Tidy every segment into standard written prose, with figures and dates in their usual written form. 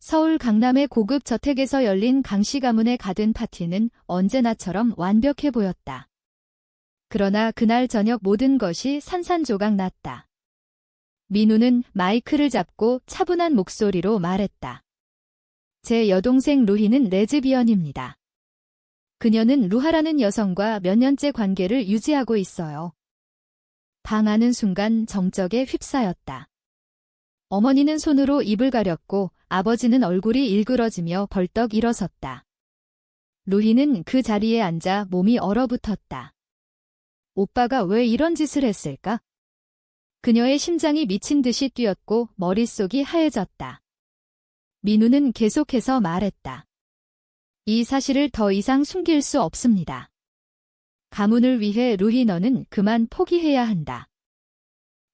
서울 강남의 고급 저택에서 열린 강씨 가문의 가든 파티는 언제나처럼 완벽해 보였다. 그러나 그날 저녁 모든 것이 산산조각 났다. 민우는 마이크를 잡고 차분한 목소리로 말했다. 제 여동생 루희는 레즈비언입니다. 그녀는 루하라는 여성과 몇 년째 관계를 유지하고 있어요. 방하는 순간 정적에 휩싸였다. 어머니는 손으로 입을 가렸고 아버지는 얼굴이 일그러지며 벌떡 일어섰다. 루희는 그 자리에 앉아 몸이 얼어붙었다. 오빠가 왜 이런 짓을 했을까? 그녀의 심장이 미친 듯이 뛰었고 머릿속이 하얘졌다. 민우는 계속해서 말했다. 이 사실을 더 이상 숨길 수 없습니다. 가문을 위해 루희 너는 그만 포기해야 한다.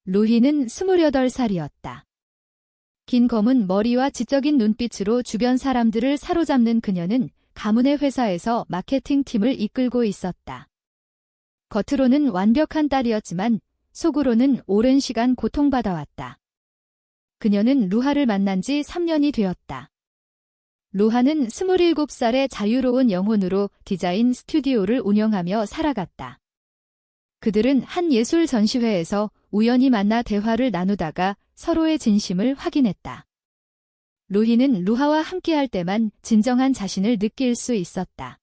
루희는 28살이었다. 긴 검은 머리와 지적인 눈빛으로 주변 사람들을 사로잡는 그녀는 가문의 회사에서 마케팅팀을 이끌고 있었다. 겉으로는 완벽한 딸이었지만 속으로는 오랜 시간 고통받아왔다. 그녀는 루하를 만난 지 3년이 되었다. 루하는 27살의 자유로운 영혼으로 디자인 스튜디오를 운영하며 살아갔다. 그들은 한 예술 전시회에서 우연히 만나 대화를 나누다가 서로의 진심을 확인했다. 루희는 루하와 함께할 때만 진정한 자신을 느낄 수 있었다.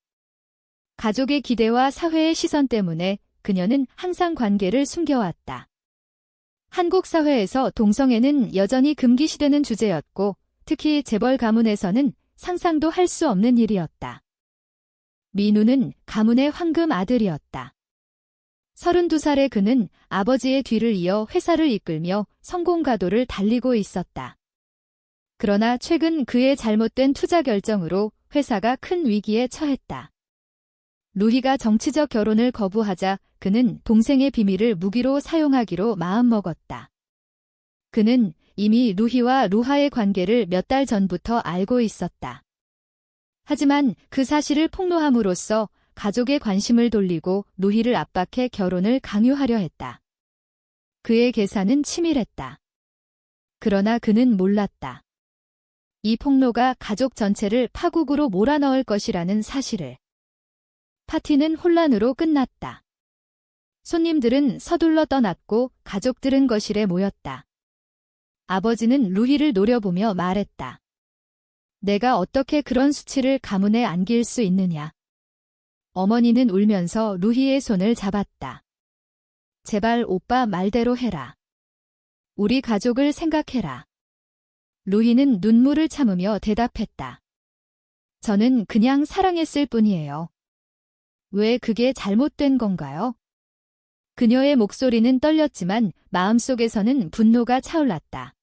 가족의 기대와 사회의 시선 때문에 그녀는 항상 관계를 숨겨왔다. 한국 사회에서 동성애는 여전히 금기시되는 주제였고 특히 재벌 가문에서는 상상도 할 수 없는 일이었다. 민우는 가문의 황금 아들이었다. 32살의 그는 아버지의 뒤를 이어 회사를 이끌며 성공가도를 달리고 있었다. 그러나 최근 그의 잘못된 투자 결정으로 회사가 큰 위기에 처했다. 루희가 정치적 결혼을 거부하자 그는 동생의 비밀을 무기로 사용하기로 마음먹었다. 그는 이미 루희와 루하의 관계를 몇 달 전부터 알고 있었다. 하지만 그 사실을 폭로함으로써 가족의 관심을 돌리고 루희를 압박해 결혼을 강요하려 했다. 그의 계산은 치밀했다. 그러나 그는 몰랐다. 이 폭로가 가족 전체를 파국으로 몰아넣을 것이라는 사실을. 파티는 혼란으로 끝났다. 손님들은 서둘러 떠났고 가족들은 거실에 모였다. 아버지는 루희를 노려보며 말했다. 내가 어떻게 그런 수치를 가문에 안길 수 있느냐. 어머니는 울면서 루희의 손을 잡았다. 제발 오빠 말대로 해라. 우리 가족을 생각해라. 루희는 눈물을 참으며 대답했다. 저는 그냥 사랑했을 뿐이에요. 왜 그게 잘못된 건가요? 그녀의 목소리는 떨렸지만 마음속에서는 분노가 차올랐다.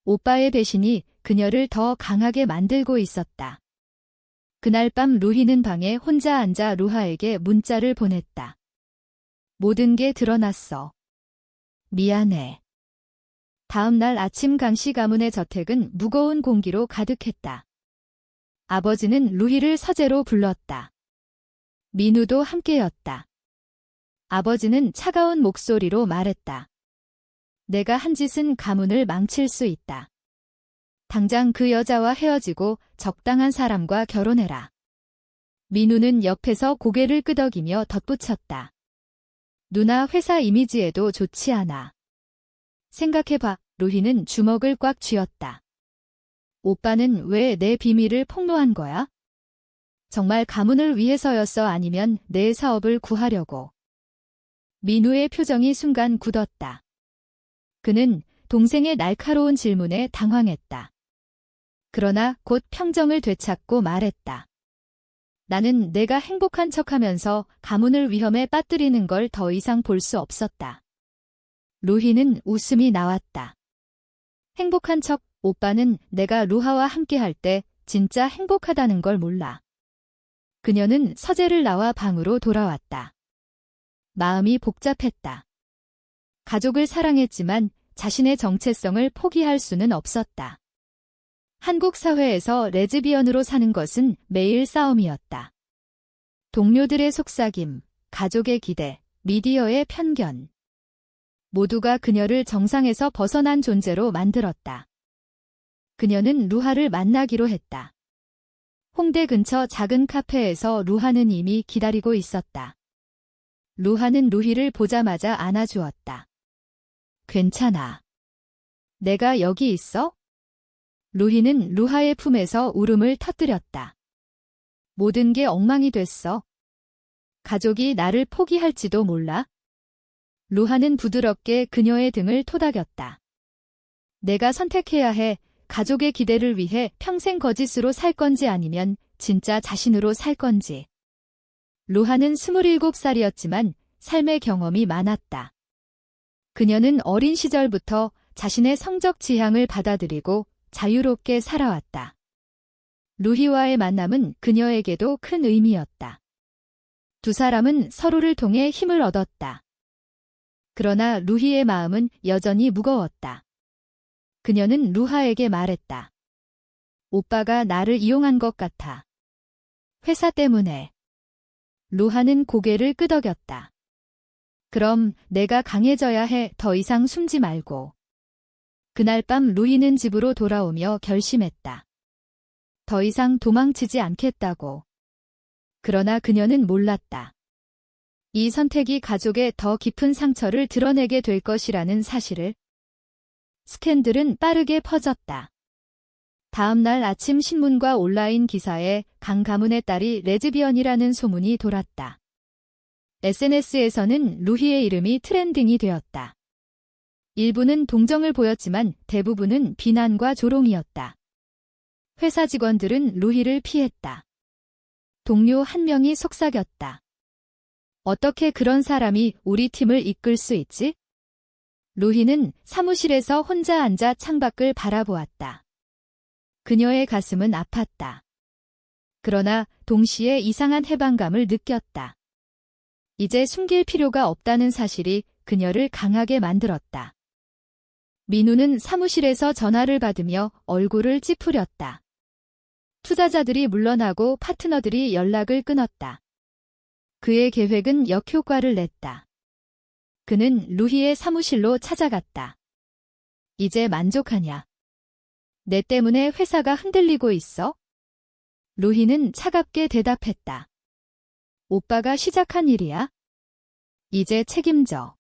오빠의 배신이 그녀를 더 강하게 만들고 있었다. 그날 밤 루희는 방에 혼자 앉아 루하에게 문자를 보냈다. 모든 게 드러났어. 미안해. 다음 날 아침 강씨 가문의 저택은 무거운 공기로 가득했다. 아버지는 루희를 서재로 불렀다. 민우도 함께였다. 아버지는 차가운 목소리로 말했다. 내가 한 짓은 가문을 망칠 수 있다. 당장 그 여자와 헤어지고 적당한 사람과 결혼해라. 민우는 옆에서 고개를 끄덕이며 덧붙였다. 누나 회사 이미지에도 좋지 않아. 생각해봐. 루희는 주먹을 꽉 쥐었다. 오빠는 왜 내 비밀을 폭로한 거야? 정말 가문을 위해서였어 아니면 내 사업을 구하려고. 민우의 표정이 순간 굳었다. 그는 동생의 날카로운 질문에 당황했다. 그러나 곧 평정을 되찾고 말했다. 나는 내가 행복한 척하면서 가문을 위험에 빠뜨리는 걸 더 이상 볼 수 없었다. 루희는 웃음이 나왔다. 행복한 척, 오빠는 내가 루하와 함께할 때 진짜 행복하다는 걸 몰라. 그녀는 서재를 나와 방으로 돌아왔다. 마음이 복잡했다. 가족을 사랑했지만 자신의 정체성을 포기할 수는 없었다. 한국 사회에서 레즈비언으로 사는 것은 매일 싸움이었다. 동료들의 속삭임, 가족의 기대, 미디어의 편견. 모두가 그녀를 정상에서 벗어난 존재로 만들었다. 그녀는 루하를 만나기로 했다. 홍대 근처 작은 카페에서 루하는 이미 기다리고 있었다. 루하는 루희를 보자마자 안아주었다. 괜찮아. 내가 여기 있어? 루희는 루하의 품에서 울음을 터뜨렸다. 모든 게 엉망이 됐어. 가족이 나를 포기할지도 몰라. 루하는 부드럽게 그녀의 등을 토닥였다. 내가 선택해야 해. 가족의 기대를 위해 평생 거짓으로 살 건지 아니면 진짜 자신으로 살 건지. 루하는 27살이었지만 삶의 경험이 많았다. 그녀는 어린 시절부터 자신의 성적 지향을 받아들이고 자유롭게 살아왔다. 루희와의 만남은 그녀에게도 큰 의미였다. 두 사람은 서로를 통해 힘을 얻었다. 그러나 루희의 마음은 여전히 무거웠다. 그녀는 루하에게 말했다. 오빠가 나를 이용한 것 같아. 회사 때문에. 루하는 고개를 끄덕였다. 그럼 내가 강해져야 해. 더 이상 숨지 말고. 그날 밤 루희는 집으로 돌아오며 결심했다. 더 이상 도망치지 않겠다고. 그러나 그녀는 몰랐다. 이 선택이 가족의 더 깊은 상처를 드러내게 될 것이라는 사실을. 스캔들은 빠르게 퍼졌다. 다음 날 아침 신문과 온라인 기사에 강 가문의 딸이 레즈비언이라는 소문이 돌았다. SNS에서는 루희의 이름이 트렌딩이 되었다. 일부는 동정을 보였지만 대부분은 비난과 조롱이었다. 회사 직원들은 루희를 피했다. 동료 한 명이 속삭였다. 어떻게 그런 사람이 우리 팀을 이끌 수 있지? 루희는 사무실에서 혼자 앉아 창밖을 바라보았다. 그녀의 가슴은 아팠다. 그러나 동시에 이상한 해방감을 느꼈다. 이제 숨길 필요가 없다는 사실이 그녀를 강하게 만들었다. 민우는 사무실에서 전화를 받으며 얼굴을 찌푸렸다. 투자자들이 물러나고 파트너들이 연락을 끊었다. 그의 계획은 역효과를 냈다. 그는 루희의 사무실로 찾아갔다. 이제 만족하냐? 내 때문에 회사가 흔들리고 있어? 루희는 차갑게 대답했다. 오빠가 시작한 일이야? 이제 책임져.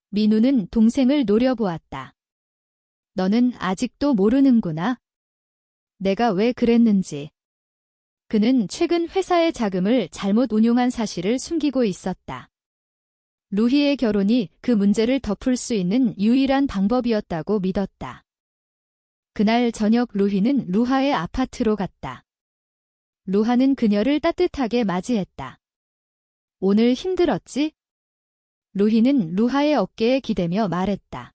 민우는 동생을 노려보았다. 너는 아직도 모르는구나. 내가 왜 그랬는지. 그는 최근 회사의 자금을 잘못 운용한 사실을 숨기고 있었다. 루희의 결혼이 그 문제를 덮을 수 있는 유일한 방법이었다고 믿었다. 그날 저녁 루희는 루하의 아파트로 갔다. 루하는 그녀를 따뜻하게 맞이했다. 오늘 힘들었지? 루희는 루하의 어깨에 기대며 말했다.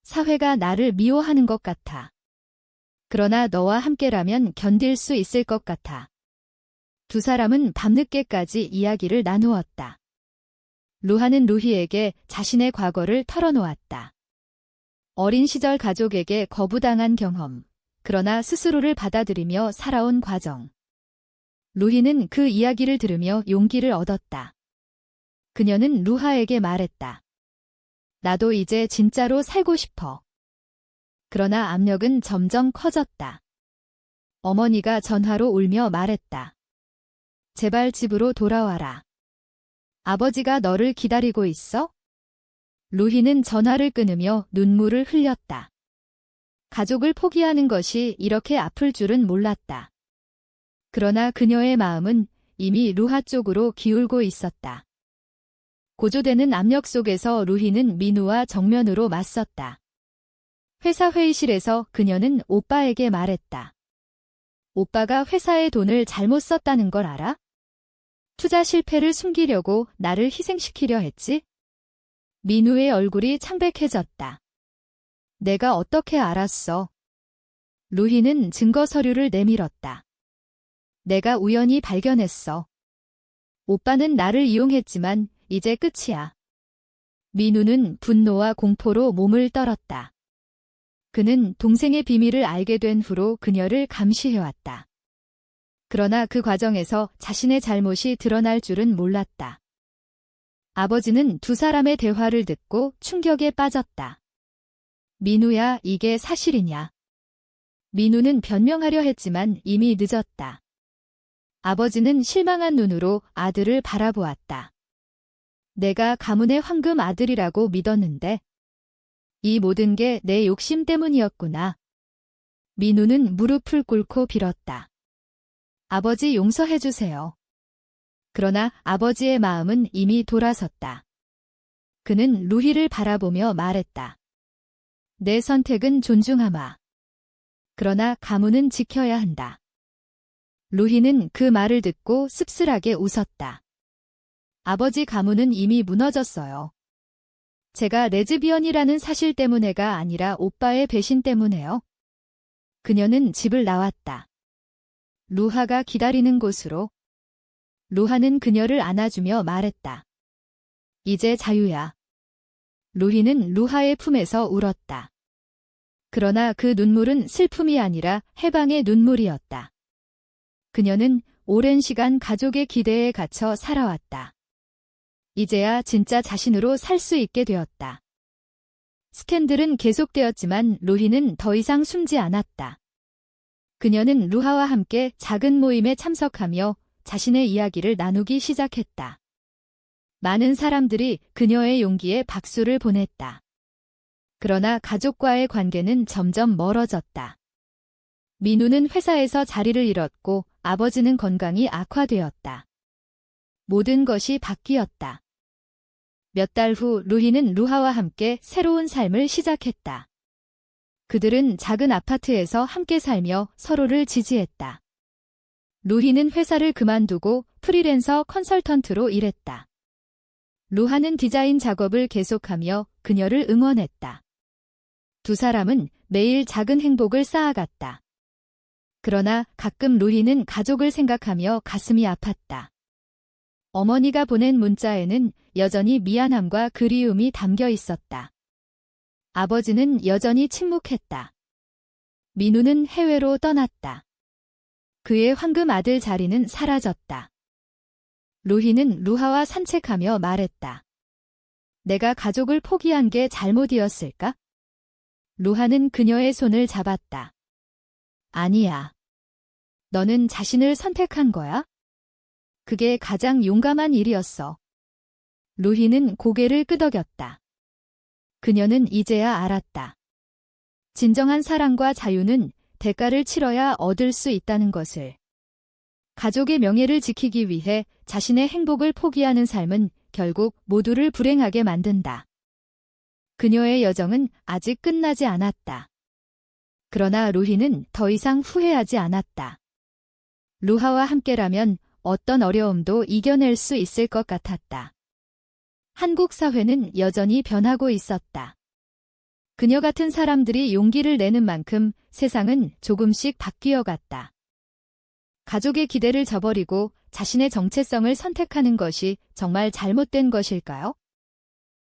사회가 나를 미워하는 것 같아. 그러나 너와 함께라면 견딜 수 있을 것 같아. 두 사람은 밤늦게까지 이야기를 나누었다. 루하는 루희에게 자신의 과거를 털어놓았다. 어린 시절 가족에게 거부당한 경험, 그러나 스스로를 받아들이며 살아온 과정. 루희는 그 이야기를 들으며 용기를 얻었다. 그녀는 루하에게 말했다. 나도 이제 진짜로 살고 싶어. 그러나 압력은 점점 커졌다. 어머니가 전화로 울며 말했다. 제발 집으로 돌아와라. 아버지가 너를 기다리고 있어? 루희는 전화를 끊으며 눈물을 흘렸다. 가족을 포기하는 것이 이렇게 아플 줄은 몰랐다. 그러나 그녀의 마음은 이미 루하 쪽으로 기울고 있었다. 고조되는 압력 속에서 루희는 민우와 정면으로 맞섰다. 회사 회의실에서 그녀는 오빠에게 말했다. 오빠가 회사의 돈을 잘못 썼다는 걸 알아? 투자 실패를 숨기려고 나를 희생시키려 했지? 민우의 얼굴이 창백해졌다. 내가 어떻게 알았어? 루희는 증거 서류를 내밀었다. 내가 우연히 발견했어. 오빠는 나를 이용했지만 이제 끝이야. 민우는 분노와 공포로 몸을 떨었다. 그는 동생의 비밀을 알게 된 후로 그녀를 감시해왔다. 그러나 그 과정에서 자신의 잘못이 드러날 줄은 몰랐다. 아버지는 두 사람의 대화를 듣고 충격에 빠졌다. 민우야, 이게 사실이냐? 민우는 변명하려 했지만 이미 늦었다. 아버지는 실망한 눈으로 아들을 바라보았다. 내가 가문의 황금 아들이라고 믿었는데 이 모든 게 내 욕심 때문이었구나. 민우는 무릎을 꿇고 빌었다. 아버지 용서해 주세요. 그러나 아버지의 마음은 이미 돌아섰다. 그는 루희를 바라보며 말했다. 내 선택은 존중하마. 그러나 가문은 지켜야 한다. 루희는 그 말을 듣고 씁쓸하게 웃었다. 아버지 가문은 이미 무너졌어요. 제가 레즈비언이라는 사실 때문에가 아니라 오빠의 배신 때문에요. 그녀는 집을 나왔다. 루하가 기다리는 곳으로. 루하는 그녀를 안아주며 말했다. 이제 자유야. 루희는 루하의 품에서 울었다. 그러나 그 눈물은 슬픔이 아니라 해방의 눈물이었다. 그녀는 오랜 시간 가족의 기대에 갇혀 살아왔다. 이제야 진짜 자신으로 살 수 있게 되었다. 스캔들은 계속되었지만 루희는 더 이상 숨지 않았다. 그녀는 루하와 함께 작은 모임에 참석하며 자신의 이야기를 나누기 시작했다. 많은 사람들이 그녀의 용기에 박수를 보냈다. 그러나 가족과의 관계는 점점 멀어졌다. 민우는 회사에서 자리를 잃었고 아버지는 건강이 악화되었다. 모든 것이 바뀌었다. 몇 달 후 루희는 루하와 함께 새로운 삶을 시작했다. 그들은 작은 아파트에서 함께 살며 서로를 지지했다. 루희는 회사를 그만두고 프리랜서 컨설턴트로 일했다. 루하는 디자인 작업을 계속하며 그녀를 응원했다. 두 사람은 매일 작은 행복을 쌓아갔다. 그러나 가끔 루희는 가족을 생각하며 가슴이 아팠다. 어머니가 보낸 문자에는 여전히 미안함과 그리움이 담겨 있었다. 아버지는 여전히 침묵했다. 민우는 해외로 떠났다. 그의 황금 아들 자리는 사라졌다. 루희는 루하와 산책하며 말했다. 내가 가족을 포기한 게 잘못이었을까? 루하는 그녀의 손을 잡았다. 아니야. 너는 자신을 선택한 거야? 그게 가장 용감한 일이었어. 루희는 고개를 끄덕였다. 그녀는 이제야 알았다. 진정한 사랑과 자유는 대가를 치러야 얻을 수 있다는 것을. 가족의 명예를 지키기 위해 자신의 행복을 포기하는 삶은 결국 모두를 불행하게 만든다. 그녀의 여정은 아직 끝나지 않았다. 그러나 루희는 더 이상 후회하지 않았다. 루하와 함께라면 어떤 어려움도 이겨낼 수 있을 것 같았다. 한국 사회는 여전히 변하고 있었다. 그녀 같은 사람들이 용기를 내는 만큼 세상은 조금씩 바뀌어 갔다. 가족의 기대를 저버리고 자신의 정체성을 선택하는 것이 정말 잘못된 것일까요?